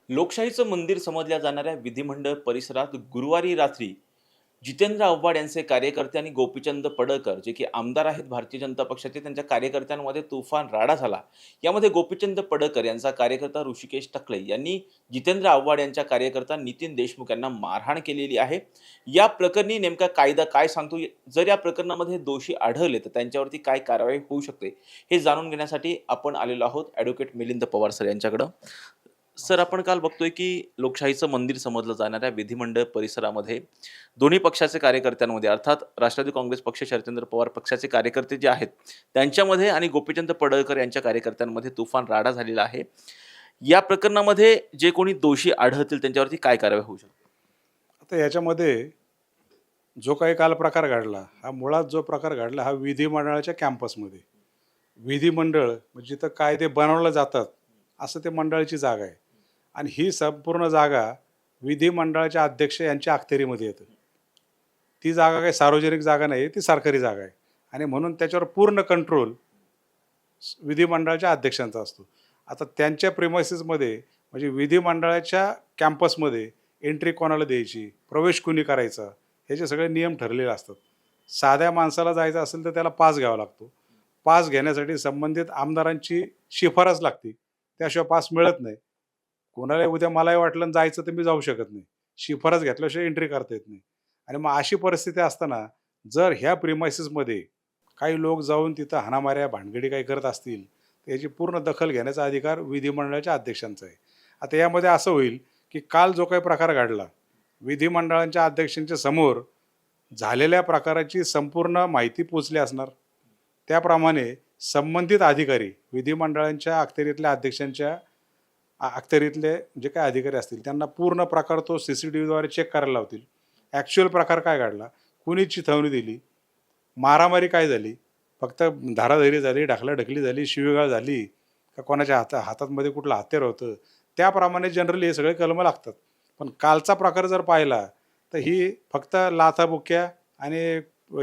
लोकशाहीचं मंदिर समजल्या जाणाऱ्या विधिमंडळ परिसरात गुरुवारी रात्री जितेंद्र आव्हाड यांचे कार्यकर्ते आणि गोपीचंद पडळकर जे की आमदार आहेत भारतीय जनता पक्षाचे त्यांच्या कार्यकर्त्यांमध्ये तुफान राडा झाला. यामध्ये गोपीचंद पडळकर यांचा कार्यकर्ता ऋषिकेश टकले यांनी जितेंद्र आव्हाड यांच्या कार्यकर्ता नितीन देशमुख यांना मारहाण केलेली आहे. या प्रकरणी नेमका कायदा काय सांगतो, जर या प्रकरणामध्ये दोषी आढळले तर त्यांच्यावरती काय कारवाई होऊ शकते, हे जाणून घेण्यासाठी आपण आलेलो आहोत ॲडव्होकेट मिलिंद पवार सर यांच्याकडं. सर, आपण काल बघतोय की लोकशाहीचं मंदिर समजलं जाणाऱ्या विधिमंडळ परिसरामध्ये दोन्ही पक्षाचे कार्यकर्त्यांमध्ये अर्थात राष्ट्रवादी काँग्रेस पक्ष, शरदचंद्र पवार पक्षाचे कार्यकर्ते जे आहेत त्यांच्यामध्ये आणि गोपीचंद पडळकर यांच्या कार्यकर्त्यांमध्ये तुफान राडा झालेला आहे. या प्रकरणामध्ये जे कोणी दोषी आढळतील त्यांच्यावरती काय कारवाई होऊ शकते? आता याच्यामध्ये जो काही काल प्रकार घडला, हा मुळात जो प्रकार घडला हा विधिमंडळाच्या कॅम्पसमध्ये. विधिमंडळ म्हणजे जिथं कायदे बनवले जातात असं ते मंडळाची जागा आहे. आणि ही संपूर्ण जागा विधिमंडळाच्या अध्यक्ष यांच्या अखत्यारीमध्ये येते. ती जागा काही सार्वजनिक जागा नाही, ती सरकारी जागा आहे. आणि म्हणून त्याच्यावर पूर्ण कंट्रोल विधिमंडळाच्या अध्यक्षांचा असतो. आता त्यांच्या प्रिमायसेसमध्ये म्हणजे विधिमंडळाच्या कॅम्पसमध्ये एंट्री कोणाला द्यायची, प्रवेश कुणी करायचा, ह्याचे सगळे नियम ठरलेले असतात. साध्या माणसाला जायचं असेल तर त्याला पास घ्यावा लागतो. पास घेण्यासाठी संबंधित आमदारांची शिफारस लागते, त्याशिवाय पास मिळत नाही. कोणाला उद्या मलाही वाटलं जायचं तर मी जाऊ शकत नाही, शिफारस घेतल्याशिवाय एंट्री करता येत नाही. आणि मग अशी परिस्थिती असताना जर ह्या प्रिमायसेसमध्ये काही लोक जाऊन तिथं हाणामाऱ्या भानगडी काही करत असतील तर याची पूर्ण दखल घेण्याचा अधिकार विधिमंडळाच्या अध्यक्षांचा आहे. आता यामध्ये असं होईल की काल जो काही प्रकार घडला, विधिमंडळाच्या अध्यक्षांच्या समोर झालेल्या प्रकाराची संपूर्ण माहिती पोचली असणार. त्याप्रमाणे संबंधित अधिकारी विधिमंडळांच्या अखत्यारीतल्या अध्यक्षांच्या अखत्यारीतले जे काही अधिकारी असतील त्यांना पूर्ण प्रकार तो CCTVद्वारे चेक करायला लावतील. ॲक्च्युअल प्रकार काय घडला, कुणी चिथावणी दिली, मारामारी काय झाली, फक्त धाराधारी झाली, ढकलाढकली झाली, शिवीगाळ झाली का कोणाच्या हातामध्ये कुठलं हत्यार होतं, त्याप्रमाणे जनरली हे सगळे कलमं लागतात. पण कालचा प्रकार जर पाहिला तर ही फक्त लाथाबुक्या आणि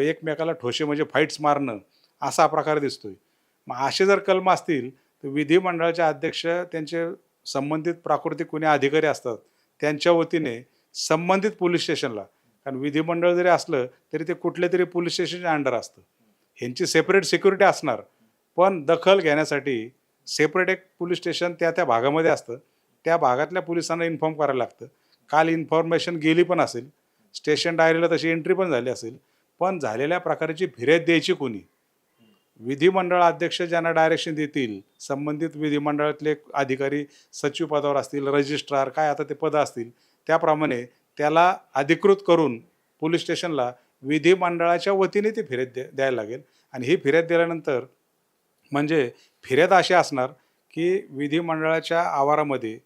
एकमेकाला ठोसे म्हणजे फाईट्स मारणं असा प्रकार दिसतोय. मग असे जर कलम असतील तर विधिमंडळाचे अध्यक्ष त्यांचे संबंधित प्राकृतिक कोणी अधिकारी असतात त्यांच्या वतीने संबंधित पोलीस स्टेशनला, कारण विधिमंडळ जरी असलं तरी ते कुठल्या तरी पोलीस स्टेशनच्या अंडर असतं, ह्यांची सेपरेट सिक्युरिटी असणार, पण दखल घेण्यासाठी सेपरेट एक पोलीस स्टेशन त्या त्या भागामध्ये असतं. त्या भागातल्या पोलिसांना इन्फॉर्म करायला लागतं. काल इन्फॉर्मेशन गेली पण असेल, स्टेशन डायरीला तशी एंट्री पण झाली असेल, पण झालेल्या प्रकारची फिर्याद द्यायची कोणी? विधिमंडळ अध्यक्ष ज्यांना डायरेक्शन देतील, संबंधित विधिमंडळातले अधिकारी सचिव पदावर असतील, रजिस्ट्रार काय आता ते पदं असतील, त्याप्रमाणे त्याला अधिकृत करून पोलीस स्टेशनला विधिमंडळाच्या वतीने ती फिर्याद द्यायला लागेल. आणि ही फिर्याद दिल्यानंतर म्हणजे फिर्याद अशी असणार की विधिमंडळाच्या आवारामध्ये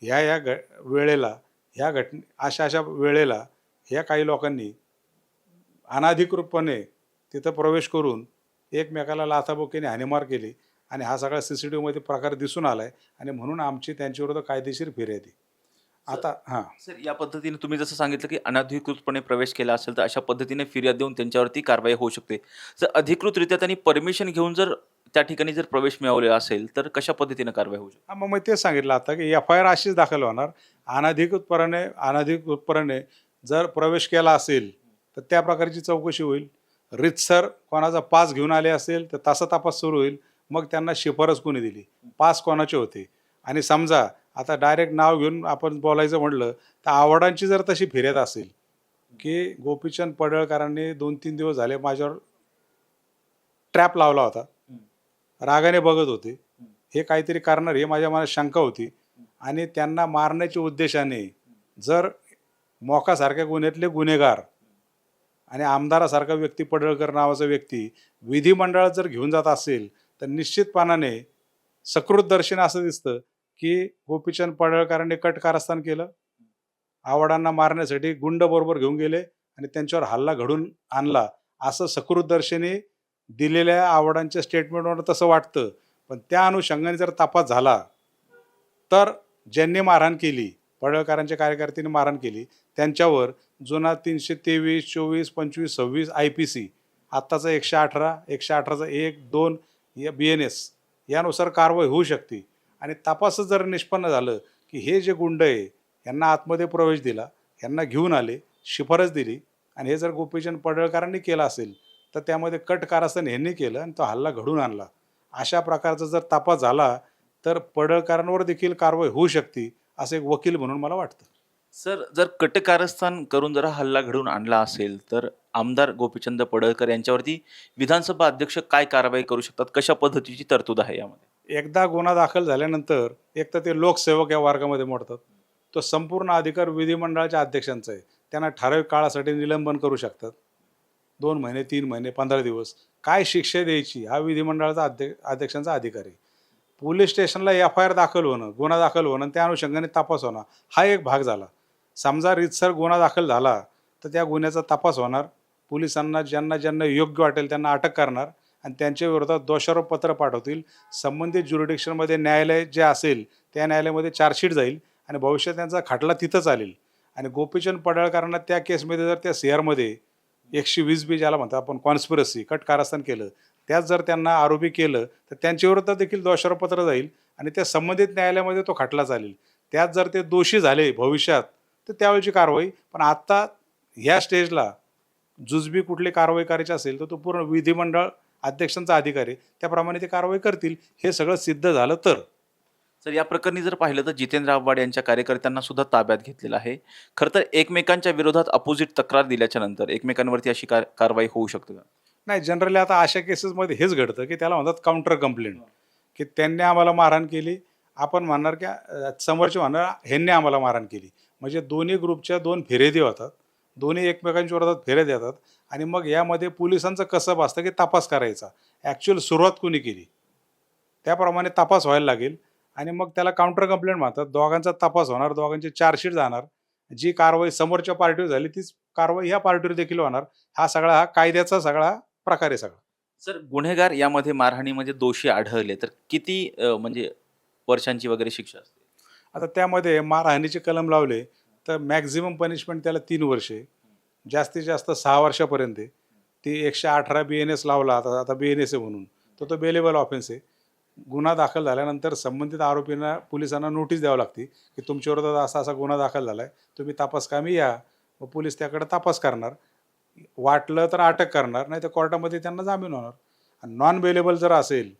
ह्या वेळेला ह्या अशा अशा वेळेला ह्या काही लोकांनी अनाधिकृतपणे तिथं प्रवेश करून एकमेकाला लाथाबुक्कीने हाणीमार केली आणि हा सगळा CCTVमध्ये प्रकार दिसून आला आहे. आणि म्हणून आमची त्यांच्याविरुद्ध कायदेशीर फिर्याद आहे. आता हां सर, या पद्धतीने तुम्ही जसं सांगितलं की अनधिकृतपणे प्रवेश केला असेल तर अशा पद्धतीने फिर्याद देऊन त्यांच्यावरती कारवाई होऊ शकते. जर अधिकृतरित्या त्यांनी परमिशन घेऊन जर त्या ठिकाणी जर प्रवेश मिळवलेला असेल तर कशा पद्धतीने कारवाई होऊ शकते? हां, मग मी तेच सांगितलं आता की FIR अशीच दाखल होणार. अनधिकृतपणे जर प्रवेश केला असेल तर त्या प्रकारची चौकशी होईल. रीतसर कोणाचा पास घेऊन आले असेल तर तसा तपास सुरू होईल. मग त्यांना शिफारस कोणी दिली, पास कोणाचे होते. आणि समजा आता डायरेक्ट नाव घेऊन आपण बोलायचं म्हटलं तर आव्हाडांची जर तशी फिर्याद असेल की गोपीचंद पडळकरांनी 2-3 दिवस झाले माझ्यावर ट्रॅप लावला होता, रागाने बघत होते, हे काहीतरी करणार हे माझ्या मनात शंका होती, आणि त्यांना मारण्याच्या उद्देशाने जर मोकासारख्या गुन्ह्यातले गुन्हेगार आणि आमदारासारखा व्यक्ती, पडळकर नावाचा व्यक्ती विधिमंडळात जर घेऊन जात असेल तर निश्चितपणाने सकृतदर्शनी असं दिसतं की गोपीचंद पडळकरांनी कट कारस्थान केलं, आव्हाडांना मारण्यासाठी गुंड बरोबर घेऊन गेले आणि त्यांच्यावर हल्ला घडून आणला, असं सकृतदर्शनी दिलेल्या आव्हाडांच्या स्टेटमेंटवर तसं वाटतं. पण त्या अनुषंगाने जर तपास झाला तर ज्यांनी मारहाण केली, पडळकरांच्या कार्यकर्त्यांनी मारहाण केली, त्यांच्यावर जुना 323, 24, 25, 26 IPC, आत्ताचा 118, 118चा 1, 2 BNS यानुसार कारवाई होऊ शकते. आणि तपासच जर निष्पन्न झालं की हे जे गुंड आहे यांना आतमध्ये प्रवेश दिला, यांना घेऊन आले, शिफारस दिली आणि हे जर गोपीचंद पडळकरांनी केलं असेल तर त्यामध्ये कट कारस्थान ह्यांनी केलं आणि तो हल्ला घडवून आणला. अशा प्रकारचा जर तपास झाला तर पडळकरांवर देखील कारवाई होऊ शकते, असं एक वकील म्हणून मला वाटतं. सर, जर कटकारस्थान करून जर हा हल्ला घडवून आणला असेल तर आमदार गोपीचंद पडळकर यांच्यावरती विधानसभा अध्यक्ष काय कारवाई करू शकतात? कशा पद्धतीची तरतूद आहे यामध्ये? एकदा गुन्हा दाखल झाल्यानंतर एक तर ते लोकसेवक या वर्गामध्ये मोडतात. तो संपूर्ण अधिकार विधिमंडळाच्या अध्यक्षांचा आहे. त्यांना ठराविक काळासाठी निलंबन करू शकतात. 2 महिने, 3 महिने, 15 दिवस. काय शिक्षा द्यायची हा विधिमंडळाचा अध्यक्षांचा अधिकार आहे. पोलीस स्टेशनला FIR दाखल होणं, गुन्हा दाखल होणं आणि त्या अनुषंगाने तपास होणं हा एक भाग झाला. समजा रीतसर गुन्हा दाखल झाला तर त्या गुन्ह्याचा तपास होणार. पोलिसांना ज्यांना ज्यांना योग्य वाटेल त्यांना अटक करणार आणि त्यांच्या विरोधात दोषारोप पत्र पाठवतील. संबंधित ज्युरिडिक्शनमध्ये न्यायालय जे असेल त्या न्यायालयामध्ये चार्जशीट जाईल आणि भविष्यात त्यांचा खटला तिथं चालेल. आणि गोपीचंद पडळकरांना त्या केसमध्ये जर त्या CRमध्ये 120B ज्याला म्हणतो आपण कॉन्स्पिरसी, कट कारस्थान केलं, त्यात जर त्यांना आरोपी केलं तर त्यांच्या विरोधात देखील दोषारोप पत्र जाईल आणि त्या संबंधित न्यायालयामध्ये तो खटला चालेल. त्यात जर ते दोषी झाले भविष्यात तर त्यावेळची कारवाई. पण आत्ता ह्या स्टेजला जुजबी कुठली कारवाई करायची असेल तर तो पूर्ण विधिमंडळ अध्यक्षांचा अधिकार आहे. त्याप्रमाणे ते कारवाई करतील. हे सगळं सिद्ध झालं तर. सर, या प्रकरणी जर पाहिलं तर जितेंद्र आव्हाड यांच्या कार्यकर्त्यांना सुद्धा ताब्यात घेतलेलं आहे. खरं तर एकमेकांच्या विरोधात अपोजिट तक्रार दिल्याच्या नंतर एकमेकांवरती अशी कारवाई होऊ शकते का? नाही, जनरली आता अशा केसेसमध्ये हेच घडतं की त्याला म्हणतात काउंटर कंप्लेंट, की त्यांनी आम्हाला मारहाण केली. आपण म्हणणार की समोरचे म्हणणार ह्यांनी आम्हाला मारहाण केली. म्हणजे दोन्ही ग्रुपच्या 2 फिर्यादी होतात. दोन्ही एकमेकांच्या विरोधात फिर्याद देतात आणि मग यामध्ये पोलिसांचं कसब असतं की तपास करायचा. ॲक्च्युअल सुरुवात कोणी केली त्याप्रमाणे तपास व्हायला लागेल आणि मग त्याला काउंटर कंप्लेंट म्हणतात. दोघांचा तपास होणार, दोघांची चार्जशीट जाणार. जी कारवाई समोरच्या पार्टीवर झाली तीच कारवाई ह्या पार्टीवर देखील होणार. हा कायद्याचा सगळा प्रकार आहे सगळा. सर, गुन्हेगार यामध्ये मारहाणीमध्ये दोषी आढळले तर किती म्हणजे वर्षांची वगैरे शिक्षा असते? आता त्यामध्ये मारहाणीचे कलम लावले तर मॅक्झिमम पनिशमेंट त्याला 3 वर्षे, जास्तीत जास्त 6 वर्षापर्यंत आहे. ती 118 BNS लावला आता BNS आहे म्हणून तो बेलेबल ऑफेन्स आहे. गुन्हा दाखल झाल्यानंतर संबंधित आरोपींना पोलिसांना नोटीस द्यावी लागते की तुमच्या विरोधात असा असा गुन्हा दाखल झाला आहे, तुम्ही तपासकामी या. मग पोलीस त्याकडे तपास करणार, वाटलं तर अटक करणार, नाही तर कोर्टामध्ये त्यांना जामीन होणार. आणि नॉन बेलेबल जर असेल,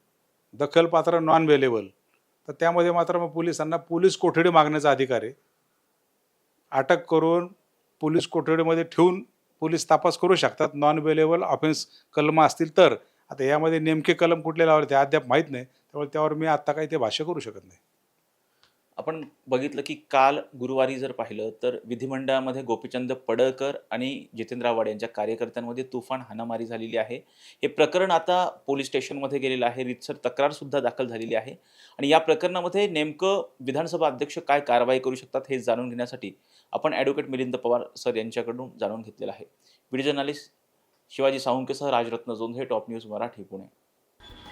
दखलपात्र नॉन बेलेबल, तर त्यामध्ये मात्र मग पोलिसांना पोलीस कोठडी मागण्याचा अधिकार आहे. अटक करून पोलीस कोठडीमध्ये ठेवून पोलीस तपास करू शकतात नॉन बेलेबल ऑफेन्स कलम असतील तर. आता यामध्ये नेमके कलम कुठले लावले ते अद्याप माहीत नाही, त्यामुळे त्यावर मी आत्ता काही ते भाष्य करू शकत नाही. आपण बघितलं की काल गुरुवारी जर पाहिलं तर विधिमंडळामध्ये गोपीचंद पडळकर आणि जितेंद्र आव्हाड यांच्या कार्यकर्त्यांमध्ये तुफान हाणामारी झालेली आहे. हे प्रकरण आता पोलीस स्टेशनमध्ये गेलेलं आहे. रीतसर तक्रार सुद्धा दाखल झालेली आहे आणि या प्रकरणामध्ये नेमकं विधानसभा अध्यक्ष काय कारवाई करू शकतात हे जाणून घेण्यासाठी आपण ॲडव्होकेट मिलिंद पवार सर यांच्याकडून जाणून घेतलेलं आहे. व्हिडिओ जर्नलिस्ट शिवाजी साळुंकेसह राजरत्न जोंधे, टॉप न्यूज मराठी, पुणे.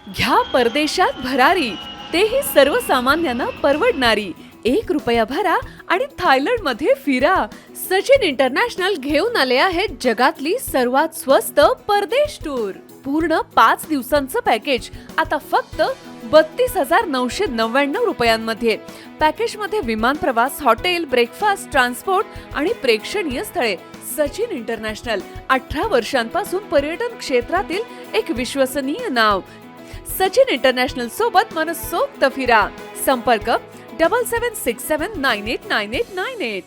घ्या परदेशात भरारी, तेही सर्वसामान्यांना परवडणारी. 1 रुपया भरा आणि थायलंडमध्ये फिरा. सचिन इंटरनॅशनल घेऊन आले आहेत जगातली सर्वात स्वस्त परदेश टूर. पूर्ण 5 दिवसांचं पॅकेज आता फक्त 32,999 रुपयांमध्ये. पॅकेजमध्ये विमान प्रवास, हॉटेल, ब्रेकफास्ट, ट्रान्सपोर्ट आणि प्रेक्षणीय स्थळे. सचिन इंटरनॅशनल 18 वर्षांपासून पर्यटन क्षेत्रातील एक विश्वसनीय नाव. सचिन इंटरनॅशनल सोबत मनसोक्त फिरा. संपर्क 7767989898.